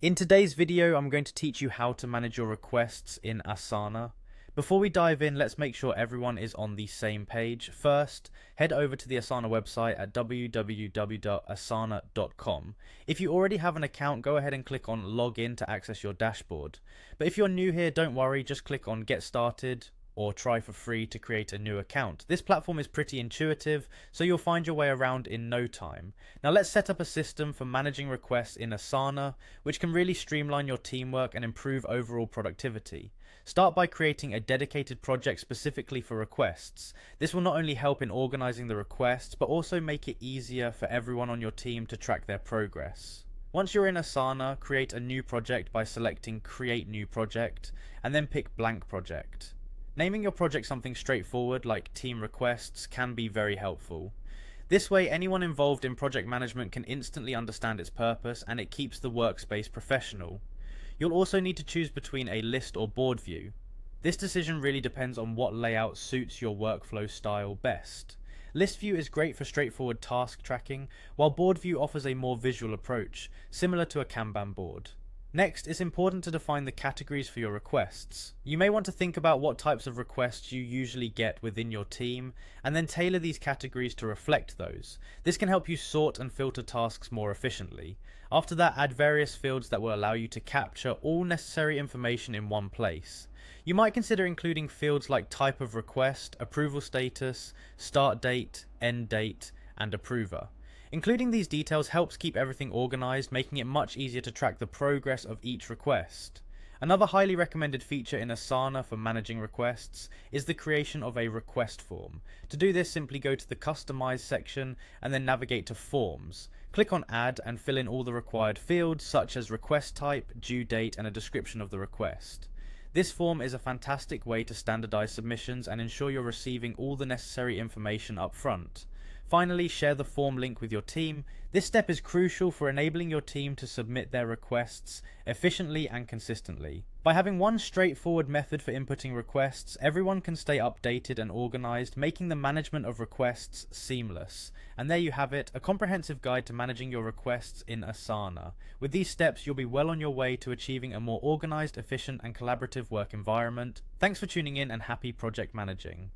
In today's video, I'm going to teach you how to manage your requests in Asana. Before we dive in, let's make sure everyone is on the same page. First, head over to the Asana website at www.asana.com. If you already have an account, go ahead and click on Login to access your dashboard. But if you're new here, don't worry, just click on Get Started or try for free to create a new account. This platform is pretty intuitive, so you'll find your way around in no time. Now let's set up a system for managing requests in Asana, which can really streamline your teamwork and improve overall productivity. Start by creating a dedicated project specifically for requests. This will not only help in organizing the requests, but also make it easier for everyone on your team to track their progress. Once you're in Asana, create a new project by selecting Create New Project, and then pick Blank Project. Naming your project something straightforward like team requests can be very helpful. This way, anyone involved in project management can instantly understand its purpose and it keeps the workspace professional. You'll also need to choose between a list or board view. This decision really depends on what layout suits your workflow style best. List view is great for straightforward task tracking, while board view offers a more visual approach, similar to a Kanban board. Next, it's important to define the categories for your requests. You may want to think about what types of requests you usually get within your team, and then tailor these categories to reflect those. This can help you sort and filter tasks more efficiently. After that, add various fields that will allow you to capture all necessary information in one place. You might consider including fields like type of request, approval status, start date, end date, and approver. Including these details helps keep everything organized, making it much easier to track the progress of each request. Another highly recommended feature in Asana for managing requests is the creation of a request form. To do this, simply go to the Customize section and then navigate to Forms. Click on Add and fill in all the required fields such as request type, due date, and a description of the request. This form is a fantastic way to standardize submissions and ensure you're receiving all the necessary information up front. Finally, share the form link with your team. This step is crucial for enabling your team to submit their requests efficiently and consistently. By having one straightforward method for inputting requests, everyone can stay updated and organized, making the management of requests seamless. And there you have it, a comprehensive guide to managing your requests in Asana. With these steps, you'll be well on your way to achieving a more organized, efficient, and collaborative work environment. Thanks for tuning in and happy project managing.